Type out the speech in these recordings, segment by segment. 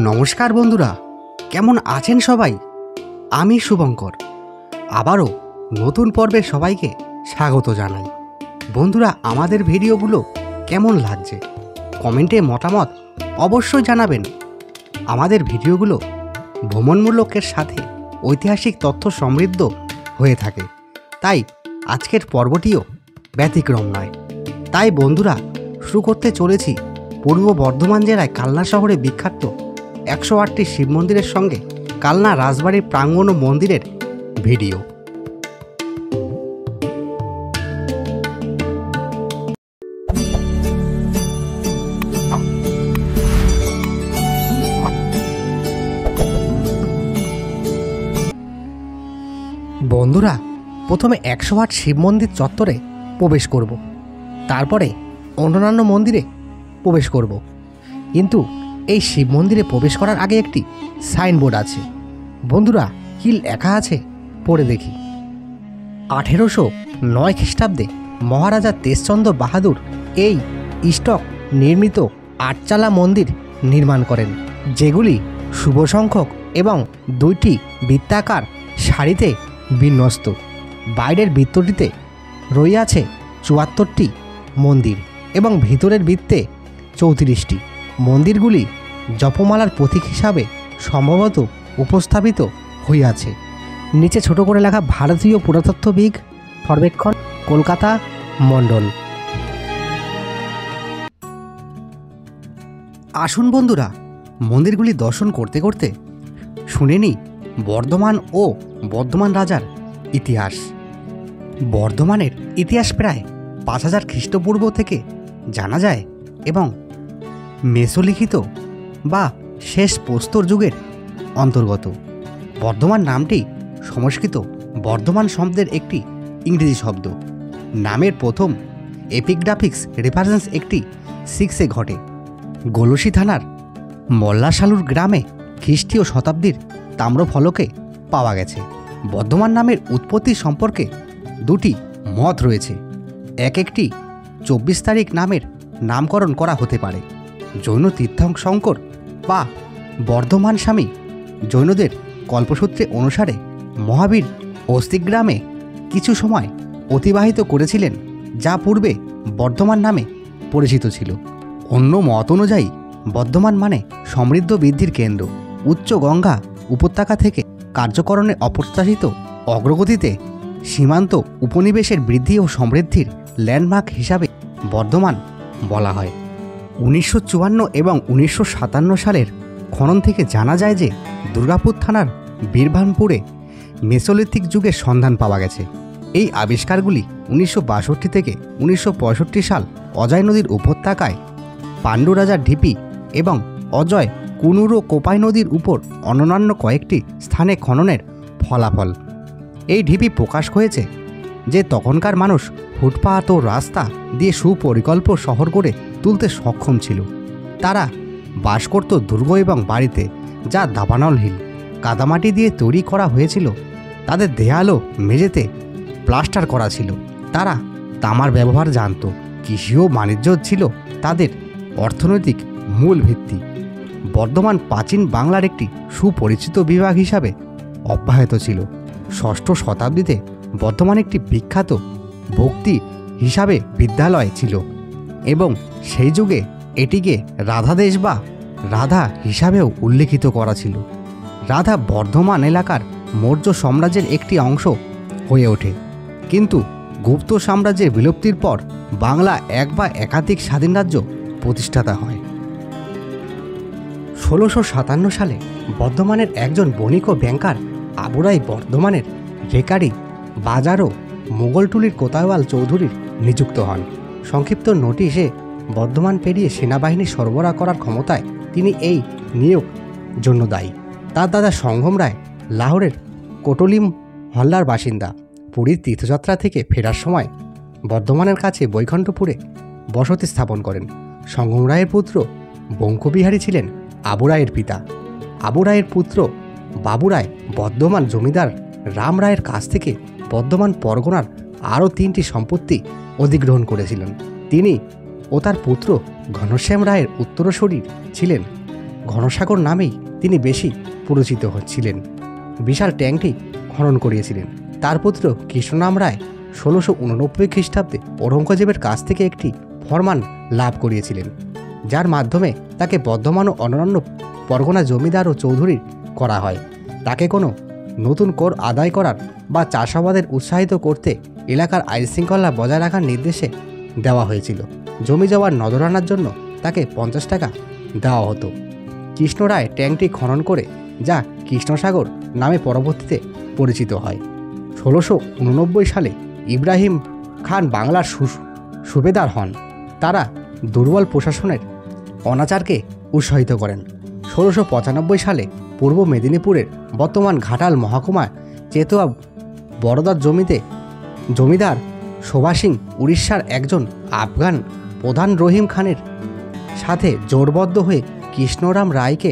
নমস্কার বন্ধুরা, কেমন আছেন সবাই? আমি শুভঙ্কর আবারও নতুন পর্বে সবাইকে স্বাগত জানাই। বন্ধুরা, আমাদের ভিডিওগুলো কেমন লাগছে কমেন্টে মতামত অবশ্যই জানাবেন। আমাদের ভিডিওগুলো ভ্রমণমূলকের সাথে ঐতিহাসিক তথ্য সমৃদ্ধ হয়ে থাকে, তাই আজকের পর্বটিও ব্যতিক্রম নয়। তাই বন্ধুরা, শুরু করতে চলেছি পূর্ব বর্ধমান জেলায় কালনা শহরে বিখ্যাত 108টি শিব মন্দিরের সঙ্গে কালনা রাজবাড়ির প্রাঙ্গণ ও মন্দিরের ভিডিও। বন্ধুরা, প্রথমে 108 শিব মন্দির চত্বরে প্রবেশ করব, তারপরে অন্যান্য মন্দিরে প্রবেশ করব। কিন্তু এই শিব মন্দিরে প্রবেশ করার আগে একটি সাইনবোর্ড আছে। বন্ধুরা, কি লেখা আছে পড়ে দেখি। 1809 খ্রিস্টাব্দে মহারাজা তেজচন্দ্র বাহাদুর এই স্টক নির্মিত 8চালা মন্দির নির্মাণ করেন, যেগুলি শুভ সংখ্যক এবং 2টি বৃত্তাকার সারিতে বিন্যস্ত। বাইরের বৃত্তটিতে রয়েছে 74টি মন্দির এবং ভিতরের বৃত্তে 34টি। মন্দিরগুলি জপমালার প্রতীক হিসাবে সম্ভবত উপস্থাপিত হইয়াছে। নিচে ছোট করে লেখা ভারতীয় পুরাতত্ত্ব বিগ সর্বেক্ষণ, কলকাতা মণ্ডল। আসুন বন্ধুরা, মন্দিরগুলি দর্শন করতে করতে শুনে নিই বর্ধমান ও বর্ধমান রাজার ইতিহাস। বর্ধমানের ইতিহাস প্রায় 5000 খ্রিস্টপূর্ব থেকে জানা যায় এবং মেসোলিখিত বা শেষ প্রস্তর যুগের অন্তর্গত। বর্ধমান নামটি সংস্কৃত বর্ধমান শব্দের একটি ইংরেজি শব্দ। নামের প্রথম এপিগ্রাফিক্স রেফারেন্স একটি 6-এ ঘটে। গলসি থানার মল্লাশালুর গ্রামে খ্রিস্টীয় শতাব্দীর তাম্রফলকে পাওয়া গেছে। বর্ধমান নামের উৎপত্তি সম্পর্কে 2টি মত রয়েছে। একটি 24 তারিখ নামের নামকরণ করা হতে পারে। জৈন তীর্থঙ্কর বা বর্ধমান স্বামী জৈনদের কল্পসূত্রে অনুসারে মহাবীর অস্তিগ্রামে কিছু সময় অতিবাহিত করেছিলেন, যা পূর্বে বর্ধমান নামে পরিচিত ছিল। অন্য মত অনুযায়ী বর্ধমান মানে সমৃদ্ধ বৃদ্ধির কেন্দ্র। উচ্চ গঙ্গা উপত্যকা থেকে কার্যকরণের অপ্রত্যাশিত অগ্রগতিতে সীমান্ত উপনিবেশের বৃদ্ধি ও সমৃদ্ধির ল্যান্ডমার্ক হিসাবে বর্ধমান বলা হয়। 1954 এবং 1957 সালের খনন থেকে জানা যায় যে দুর্গাপুর থানার বীরভানপুরে মেসোলিথিক যুগের সন্ধান পাওয়া গেছে। এই আবিষ্কারগুলি 1962 থেকে 1965 সাল অজয় নদীর উপত্যকায় পাণ্ডু রাজার ঢিপি এবং অজয়, কুনুর ও কোপাই নদীর উপর অন্যান্য কয়েকটি স্থানে খননের ফলাফল। এই ঢিপি প্রকাশ হয়েছে যে তখনকার মানুষ ফুটপাত ও রাস্তা দিয়ে সুপরিকল্প শহর করে তুলতে সক্ষম ছিল। তারা বাস করত দুর্গ এবং বাড়িতে, যা দাবানলহীন কাদামাটি দিয়ে তৈরি করা হয়েছিল। তাদের দেয়াল ও মেঝেতে প্লাস্টার করা ছিল। তারা তামার ব্যবহার জানত। কৃষি ও বাণিজ্য ছিল তাদের অর্থনৈতিক মূল ভিত্তি। বর্ধমান প্রাচীন বাংলার একটি সুপরিচিত বিভাগ হিসাবে অব্যাহত ছিল। 6ষ্ঠ শতাব্দীতে বর্ধমান একটি বিখ্যাত ভক্তি হিসাবে বিদ্যালয় ছিল এবং সেই যুগে এটিকে রাধাদেশ বা রাধা হিসাবেও উল্লেখিত করা ছিল। রাধা বর্ধমান এলাকার মৌর্য সাম্রাজ্যের একটি অংশ হয়ে ওঠে, কিন্তু গুপ্ত সাম্রাজ্যের বিলুপ্তির পর বাংলা এক বা একাধিক স্বাধীন রাজ্য প্রতিষ্ঠাতা হয়। 1657 সালে বর্ধমানের একজন বণিক ও ব্যাংকার আবু রায় বর্ধমানের রেকারি বাজার ও মোগলটুলির কোতোয়াল চৌধুরীর নিযুক্ত হন। সংক্ষিপ্ত নোটিশে বর্ধমান পেরিয়ে সেনাবাহিনী সরবরাহ করার ক্ষমতায় তিনি এই নিয়োগ জন্য দায়ী। তার দাদা সঙ্গম রায় লাহোরের কোটলিম হল্লার বাসিন্দা। পুরীর তীর্থযাত্রা থেকে ফেরার সময় বর্ধমানের কাছে বৈকুণ্ঠপুরে বসতি স্থাপন করেন। সঙ্গম রায়ের পুত্র বঙ্কবিহারী ছিলেন আবু রায়ের পিতা। আবু রায়ের পুত্র বাবু রায় বর্ধমান জমিদার রাম রায়ের কাছ থেকে বর্ধমান পরগনার আরও 3টি সম্পত্তি অধিগ্রহণ করেছিলেন। তিনি ও তার পুত্র ঘনশ্যাম রায়ের উত্তরসূরি ছিলেন ঘনসাগর নামেই তিনি বেশি পরিচিত হচ্ছিলেন। বিশাল ট্যাঙ্কটি খনন করিয়েছিলেন তার পুত্র কৃষ্ণরাম রায় 1689 খ্রিস্টাব্দে ঔরঙ্গজেবের কাছ থেকে একটি ফরমান লাভ করিয়েছিলেন, যার মাধ্যমে তাকে বর্ধমান ও অন্যান্য পরগনা জমিদার ও চৌধুরী করা হয়। তাকে কোনো নতুন কর আদায় করার বা চাষাবাদের উৎসাহিত করতে এলাকার আইনশৃঙ্খলা বজায় রাখার নির্দেশে দেওয়া হয়েছিল। জমি জমার নজরানার জন্য তাকে 50 টাকা দেওয়া হতো। কৃষ্ণ রায় ট্যাঙ্কটি খনন করে যা কৃষ্ণসাগর নামে পরবর্তীতে পরিচিত হয়। 1689 সালে ইব্রাহিম খান বাংলার সুবেদার হন। তারা দুর্বল প্রশাসনের অনাচারকে উৎসাহিত করেন। 1695 সালে পূর্ব মেদিনীপুরের বর্তমান ঘাটাল মহকুমা চেতোয়া বরদার জমিদার শোভা সিং উড়িষ্যার একজন আফগান প্রধান রহিম খানের সাথে জোটবদ্ধ হয়ে কৃষ্ণরাম রায়কে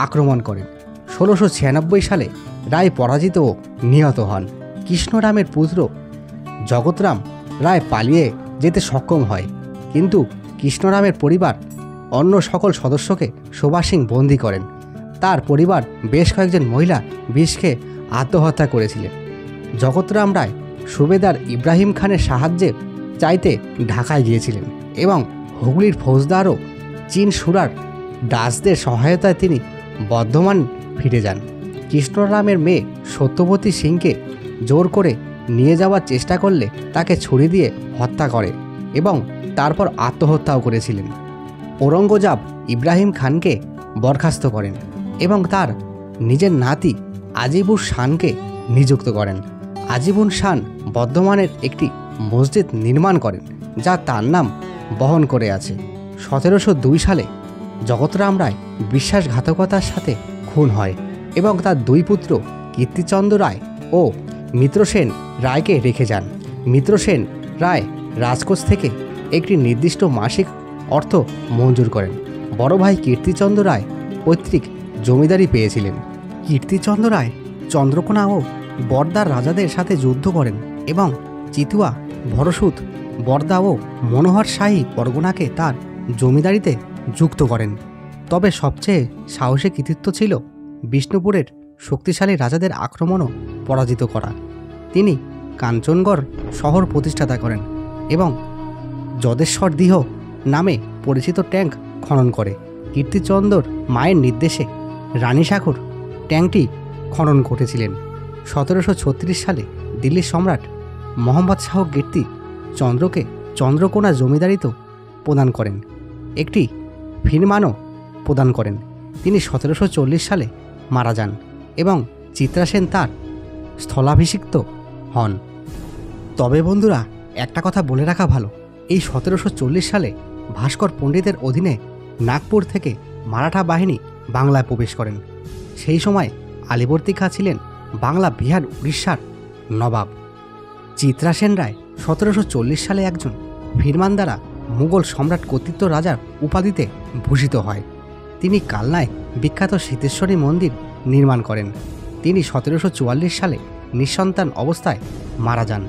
আক্রমণ করেন। 1696 সালে রায় পরাজিত ও নিহত হন। কৃষ্ণরামের পুত্র জগৎরাম রায় পালিয়ে যেতে সক্ষম হয়, কিন্তু কৃষ্ণরামের পরিবার অন্য সকল সদস্যকে শোভা সিং বন্দী করেন। তার পরিবার বেশ কয়েকজন মহিলা বিষ খেয়ে আত্মহত্যা করেছিলেন। জগৎরাম রায় সুবেদার ইব্রাহিম খানের সাহায্যে চাইতে ঢাকায় গিয়েছিলেন এবং হুগলির ফৌজদার ও চীন সুরার দাসদের সহায়তায় তিনি বর্ধমান ফিরে যান। কৃষ্ণরামের মেয়ে সত্যবতী সিংকে জোর করে নিয়ে যাওয়ার চেষ্টা করলে তাকে ছুরি দিয়ে হত্যা করে এবং তারপর আত্মহত্যাও করেছিলেন। ঔরঙ্গজেব ইব্রাহিম খানকে বরখাস্ত করেন এবং তার নিজের নাতি আজিবুর শানকে নিযুক্ত করেন। আজিবুর শান বর্ধমানের একটি মসজিদ নির্মাণ করেন যা তার নাম বহন করে আছে। 1702 সালে জগৎরাম রায় বিশ্বাসঘাতকতার সাথে খুন হয় এবং তার দুই পুত্র কীর্তিচন্দ্র রায় ও মিত্রসেন রায়কে রেখে যান। মিত্রসেন রায় রাজকোষ থেকে একটি নির্দিষ্ট মাসিক অর্থ মঞ্জুর করেন। বড় ভাই কীর্তিচন্দ্র রায় পৈতৃক জমিদারি পেয়েছিলেন। কীর্তিচন্দ্র রায় চন্দ্রকোনা ও বর্দার রাজাদের সাথে যুদ্ধ করেন এবং চিতুয়া, ভরসুত, বর্দা ও মনোহর শাহী পরগনাকে তার জমিদারিতে যুক্ত করেন। তবে সবচেয়ে সাহসী কৃতিত্ব ছিল বিষ্ণুপুরের শক্তিশালী রাজাদের আক্রমণ ও পরাজিত করা। তিনি কাঞ্চনগড় শহর প্রতিষ্ঠাতা করেন এবং যদেশ্বর দিহ নামে পরিচিত ট্যাঙ্ক খনন করে। কীর্তিচন্দ্রর মায়ের নির্দেশে রানীসাগর ট্যাঙ্কটি খনন করেছিলেন। 1736 সালে দিল্লির সম্রাট মোহাম্মদ শাহ কীর্তি চন্দ্রকে চন্দ্রকোনা জমিদারিত্ব প্রদান করেন, একটি ফিরমানও প্রদান করেন। তিনি 1740 সালে মারা যান এবং চিত্রাসেন তার স্থলাভিষিক্ত হন। তবে বন্ধুরা, একটা কথা বলে রাখা ভালো, এই 1740 সালে ভাস্কর পণ্ডিতের অধীনে নাগপুর থেকে মারাঠা বাহিনী বাংলায় প্রবেশ করেন। সেই সময় আলিবর্দী খাঁ ছিলেন বাংলা, বিহার, উড়িষ্যার নবাব। চিত্রাসেন রায় 1740 সালে একজন ফিরমান দ্বারা মুঘল সম্রাট কর্তৃত্ব রাজার উপাধিতে ভূষিত হয়। তিনি কালনায় বিখ্যাত সিদ্ধেশ্বরী মন্দির নির্মাণ করেন। তিনি 1744 সালে নিঃসন্তান অবস্থায় মারা যান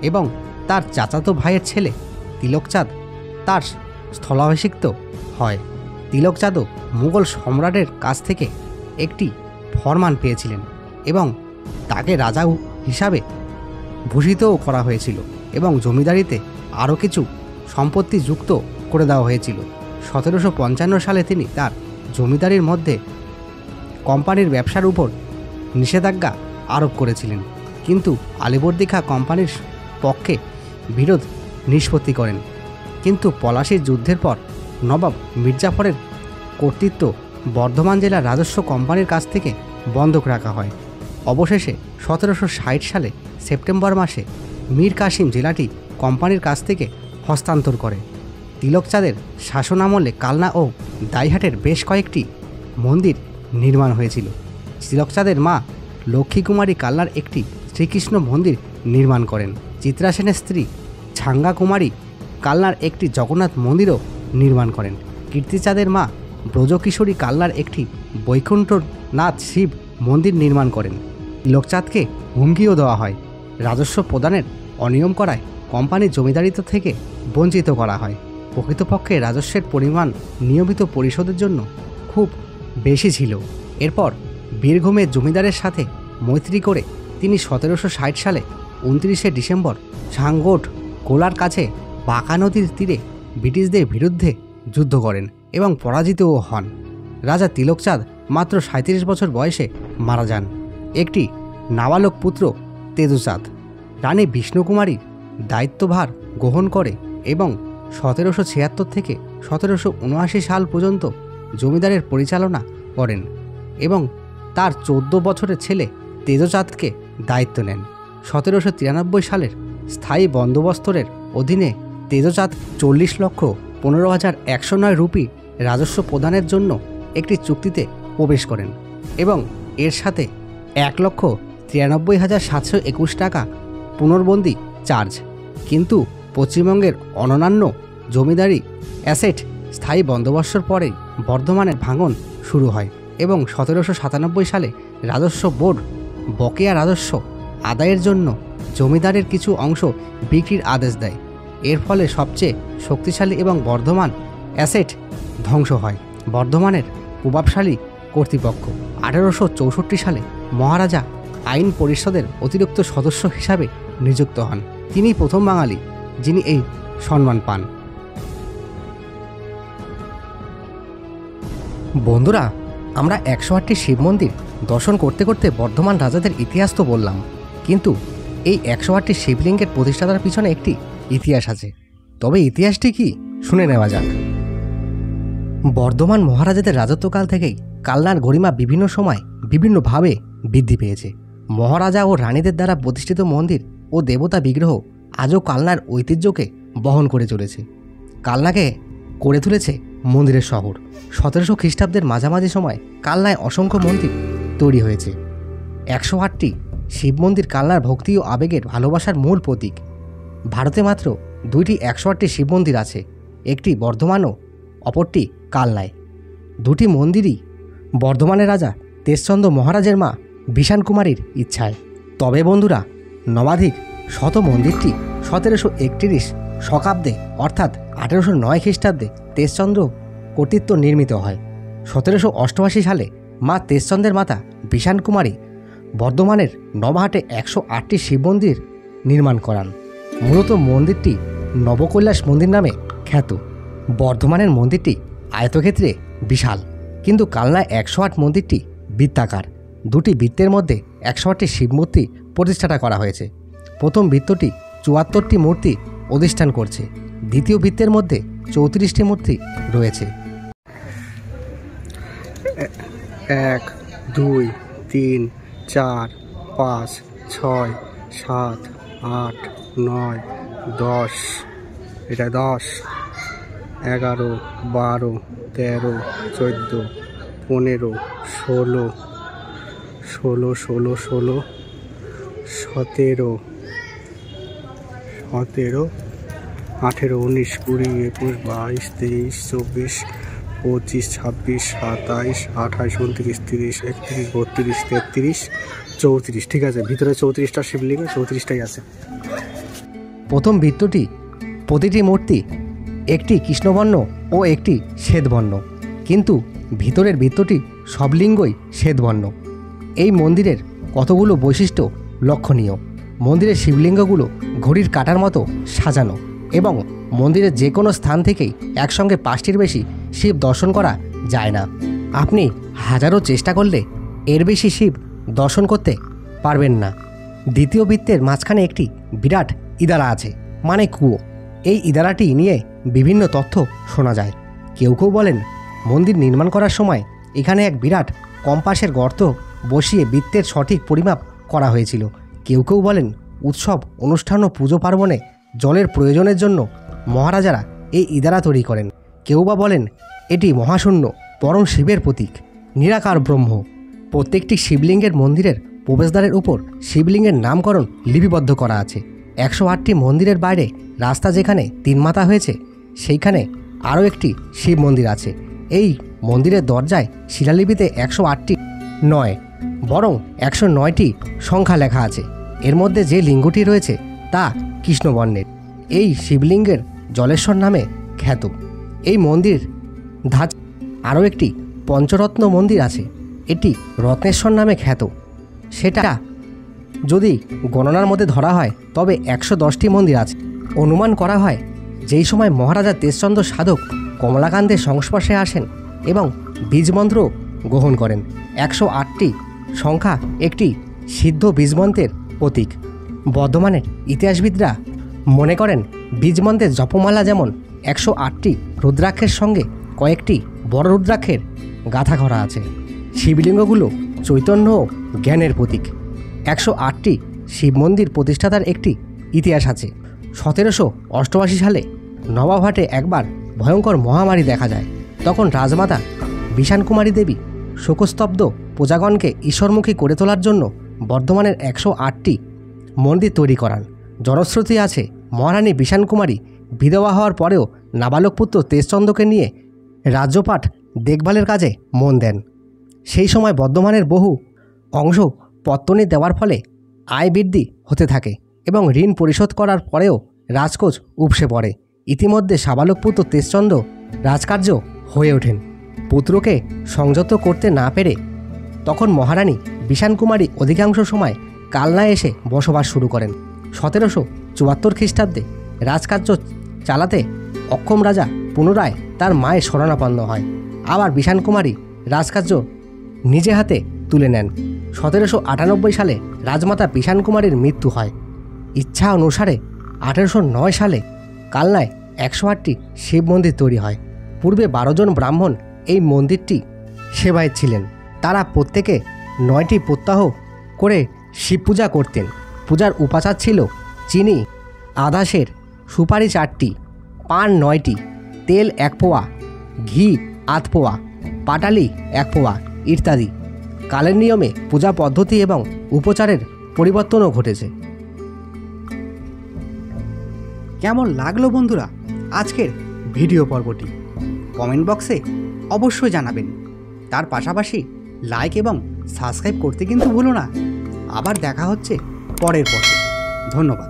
এবং তার চাচাতো ভাইয়ের ছেলে তিলকচাঁদ তার স্থলাভিষিক্ত হয়। তিলকচাঁদও মুঘল সম্রাটের কাছ থেকে একটি ফরমান পেয়েছিলেন এবং তাকে রাজা হিসাবে ভূষিতও করা হয়েছিল এবং জমিদারিতে আরও কিছু সম্পত্তি যুক্ত করে দেওয়া হয়েছিল। 1755 সালে তিনি তার জমিদারির মধ্যে কোম্পানির ব্যবসার উপর নিষেধাজ্ঞা আরোপ করেছিলেন, কিন্তু আলিবর্দী খাঁ কোম্পানির পক্ষে বিরোধ নিষ্পত্তি করেন। কিন্তু পলাশির যুদ্ধের পর নবাব মির্জাফরের কর্তৃত্ব বর্ধমান জেলার রাজস্ব কোম্পানির কাছ থেকে বন্ধক রাখা হয়। অবশেষে 1760 সালে সেপ্টেম্বর মাসে মীর কাসিম জেলাটি কোম্পানির কাছ থেকে হস্তান্তর করে। তিলকচাঁদের শাসনামলে কালনা ও দাইহাটের বেশ কয়েকটি মন্দির নির্মাণ হয়েছিল। তিলকচাঁদের মা লক্ষ্মী কুমারী কালনার একটি শ্রীকৃষ্ণ মন্দির নির্মাণ করেন। চিত্রাসেনের স্ত্রী ছাঙ্গা কুমারী কালনার একটি জগন্নাথ মন্দিরও নির্মাণ করেন। কীর্তিচাঁদের মা ব্রজকিশোরী কালনার একটি বৈকুণ্ঠনাথ শিব মন্দির নির্মাণ করেন। তিলকচাঁদকে হুমকিও দেওয়া হয়। রাজস্ব প্রদানের অনিয়ম করায় কোম্পানির জমিদারিত্ব থেকে বঞ্চিত করা হয়। প্রকৃতপক্ষে রাজস্বের পরিমাণ নিয়মিত পরিশোধের জন্য খুব বেশি ছিল। এরপর বীরভূমের জমিদারের সাথে মৈত্রী করে তিনি 1760 সালে 29শে ডিসেম্বর সাঙ্গোট কোলার কাছে বাঁকা নদীর তীরে ব্রিটিশদের বিরুদ্ধে যুদ্ধ করেন এবং পরাজিতও হন। রাজা তিলকচাঁদ মাত্র 37 বছর বয়সে মারা যান। একটি নাবালক পুত্র তেজচাঁদ রানী বিষ্ণুকুমারীর দায়িত্বভার গ্রহণ করে এবং 1776 থেকে 1779 সাল পর্যন্ত জমিদারের পরিচালনা করেন এবং তার 14 বছরের ছেলে তেজচাঁদকে দায়িত্ব নেন। 1793 সালের স্থায়ী বন্দোবস্তরের অধীনে তেজচাঁদ 40,15,109 রুপি রাজস্ব প্রদানের জন্য একটি চুক্তিতে প্রবেশ করেন এবং এর সাথে 1,93,721 টাকা পুনর্বন্দি চার্জ। কিন্তু পশ্চিমবঙ্গের অন্যান্য জমিদারি অ্যাসেট স্থায়ী বন্দোবস্তর পরেই বর্ধমানের ভাঙন শুরু হয় এবং 1797 সালে রাজস্ব বোর্ড বকেয়া রাজস্ব আদায়ের জন্য জমিদারের কিছু অংশ বিক্রির আদেশ দেয়। এর ফলে সবচেয়ে শক্তিশালী এবং বর্ধমান অ্যাসেট ধ্বংস হয়। বর্ধমানের প্রভাবশালী কর্তৃপক্ষ 1864 সালে মহারাজা আইন পরিষদের অতিরিক্ত সদস্য হিসাবে নিযুক্ত হন। তিনি প্রথম বাঙালি যিনি এই সম্মান পান। বন্ধুরা, আমরা 108টি শিব মন্দির দর্শন করতে করতে বর্ধমান রাজাদের ইতিহাস তো বললাম, কিন্তু এই 108টি শিবলিঙ্গের প্রতিষ্ঠাতার পিছনে একটি ইতিহাস আছে। তবে ইতিহাসটি কি শুনে নেওয়া যাক। বর্ধমান মহারাজাদের রাজত্বকাল থেকেই কালনার গরিমা বিভিন্ন সময় বিভিন্নভাবে বৃদ্ধি পেয়েছে। মহারাজা ও রানীদের দ্বারা প্রতিষ্ঠিত মন্দির ও দেবতা বিগ্রহ আজও কালনার ঐতিহ্যকে বহন করে চলেছে। কালনাকে করে তুলেছে মন্দিরের শহর। 1700 খ্রিস্টাব্দের মাঝামাঝি সময় কালনায় অসংখ্য মন্দির তৈরি হয়েছে। 108টি শিব মন্দির কালনার ভক্তি ও আবেগের ভালোবাসার মূল প্রতীক। ভারতে মাত্র 2টি 108টি শিব মন্দির আছে, একটি বর্ধমান ও অপরটি কালনায়। দুটি মন্দিরই বর্ধমানের রাজা তেজচন্দ্র মহারাজের মা বিষান কুমারীর ইচ্ছায়। তবে বন্ধুরা, নবাধিক শত মন্দিরটি 1731 শকাব্দে অর্থাৎ 1809 খ্রিস্টাব্দে তেজচন্দ্র কর্তৃত্ব নির্মিত হয়। 1788 সালে মা তেজচন্দ্রের মাতা বিষান কুমারী বর্ধমানের নবাহাটে 108টি শিব মন্দির নির্মাণ করান। মূলত মন্দিরটি নবকৈলাস মন্দির নামে খ্যাত। বর্ধমানের মন্দিরটি আয়তক্ষেত্রে বিশাল, কিন্তু কালনায় 108 মন্দিরটি বৃত্তাকার। দুটি বৃত্তের মধ্যে 108টি শিব মূর্তি প্রতিষ্ঠাতা করা হয়েছে। প্রথম বৃত্তটি 74টি মূর্তি অধিষ্ঠান করছে, দ্বিতীয় বৃত্তের মধ্যে 34টি মূর্তি রয়েছে। 1 2 3 4 5 6 7 8 9 10, এটা 10 11 12 13 14 15 16 16 16 16 17 17 18 19 20 21 22 23 24 25 26 27 28 29 30 31 32 33 34। ঠিক আছে, ভিতরে 34টা শিবলিঙ্গ, 34টাই আছে। প্রথম বৃত্তটি প্রতিটি মূর্তি একটি কৃষ্ণবর্ণ ও একটি শ্বেতবর্ণ, কিন্তু ভিতরের বৃত্তটি সব লিঙ্গই শ্বেতবর্ণ। এই মন্দিরের কতগুলো বৈশিষ্ট্য লক্ষণীয়। মন্দিরের শিবলিঙ্গগুলো ঘড়ির কাঁটার মতো সাজানো এবং মন্দিরের যে কোনো স্থান থেকেই একসঙ্গে 5টির বেশি শিব দর্শন করা যায় না। আপনি হাজারো চেষ্টা করলে এর বেশি শিব দর্শন করতে পারবেন না। দ্বিতীয় বৃত্তের মাঝখানে একটি বিরাট ইদারা আছে, মানে কুয়ো। এই ইদারাটি নিয়ে বিভিন্ন তথ্য শোনা যায়। কেউ কেউ বলেন মন্দির নির্মাণ করার সময় এখানে এক বিরাট কম্পাসের গর্ত বসিয়ে বৃত্তের সঠিক পরিমাপ করা হয়েছিল। কেউ কেউ বলেন উৎসব অনুষ্ঠান ও পুজো পার্বণে জলের প্রয়োজনের জন্য মহারাজারা এই ইদারা তৈরি করেন। কেউ বা বলেন এটি মহাশূন্য পরম শিবের প্রতীক, নিরাকার ব্রহ্ম। প্রত্যেকটি শিবলিঙ্গের মন্দিরের প্রবেশদ্বারের উপর শিবলিঙ্গের নামকরণ লিপিবদ্ধ করা আছে। 108টি মন্দিরের বাইরে রাস্তা যেখানে 3 মাথা হয়েছে, সেইখানে আরও একটি শিব মন্দির আছে। এই মন্দিরের দরজায় শিলালিপিতে 108টি নয়, বরং 109টি সংখ্যা লেখা আছে। এর মধ্যে যে লিঙ্গটি রয়েছে তা কৃষ্ণবর্ণের। এই শিবলিঙ্গের জলেশ্বর নামে খ্যাত। এই মন্দির ধাঁচ আরও একটি পঞ্চরত্ন মন্দির আছে। এটি রত্নেশ্বর নামে খ্যাত। সেটা যদি গণনার মধ্যে ধরা হয় তবে 110টি মন্দির আছে। অনুমান করা হয় যেই সময় মহারাজা তেজচন্দ্র সাধক কমলাকান্তের সংস্পর্শে আসেন এবং বীজমন্ত্র গ্রহণ করেন। 108টি সংখ্যা একটি সিদ্ধ বীজমন্ত্রের প্রতীক। বর্ধমানের ইতিহাসবিদরা মনে করেন বীজমন্ত্রের জপমালা যেমন 108টি রুদ্রাক্ষের সঙ্গে কয়েকটি বড় রুদ্রাক্ষের গাঁথা করা আছে। শিবলিঙ্গগুলো চৈতন্য ও জ্ঞানের প্রতীক। 108টি শিব মন্দির প্রতিষ্ঠাতার একটি ইতিহাস আছে। 1788 সালে নবাবহাটে একবার ভয়ঙ্কর মহামারী দেখা যায়। তখন রাজমাতা বিষাণকুমারী দেবী শোকস্তব্ধ প্রজাগণকে ঈশ্বরমুখী করে তোলার জন্য বর্ধমানের 108টি মন্দির তৈরি করান। জনশ্রুতি আছে মহারানী বিষাণকুমারী বিধবা হওয়ার পরেও নাবালক পুত্র তেজচন্দ্রকে নিয়ে রাজ্যপাট দেখভালের কাজে মন দেন। সেই সময় বর্ধমানের বহু অংশ পত্তনি দেওয়ার ফলে আয় বৃদ্ধি হতে থাকে এবং ঋণ পরিশোধ করার পরেও রাজকোষ উপসে পড়ে। ইতিমধ্যে সাবালক পুত্র তেজচন্দ্র রাজকার্য হয়ে ওঠেন। পুত্রকে সংযত করতে না পেরে তখন মহারানী বিষাণকুমারী অধিকাংশ সময় কালনায় এসে বসবাস শুরু করেন। 1774 খ্রিস্টাব্দে রাজকার্য চালাতে অক্ষম রাজা পুনরায় তার মায়ের শরণাপন্ন হয়। আবার বিষাণকুমারী রাজকার্য নিজে হাতে তুলে নেন। 1798 সালে রাজমাতা বিষাণকুমারীর মৃত্যু হয়। ইচ্ছা অনুসারে 1809 সালে কালনায় 108টি শিব মন্দির তৈরি হয়। পূর্বে 12 জন ব্রাহ্মণ এই মন্দিরটি সেবায় ছিলেন। তারা প্রত্যেকে 9টি প্রত্যাহ করে শিব পূজা করতেন। পূজার উপাচার ছিল চিনি আধা সের, সুপারি 4টি, পান 9টি, তেল 1 পোয়া, ঘি আধ পোয়া, পাটালি 1 পোয়া ইত্যাদি। কালের নিয়মে পূজা পদ্ধতি এবং উপচারের পরিবর্তনও ঘটেছে। কেমন লাগলো বন্ধুরা আজকের ভিডিও পর্বটি? কমেন্ট বক্সে অবশ্যই জানাবেন। তার পাশাপাশি লাইক এবং সাবস্ক্রাইব করতে কিন্তু ভুলো না। আবার দেখা হচ্ছে পরের পর্বে। ধন্যবাদ।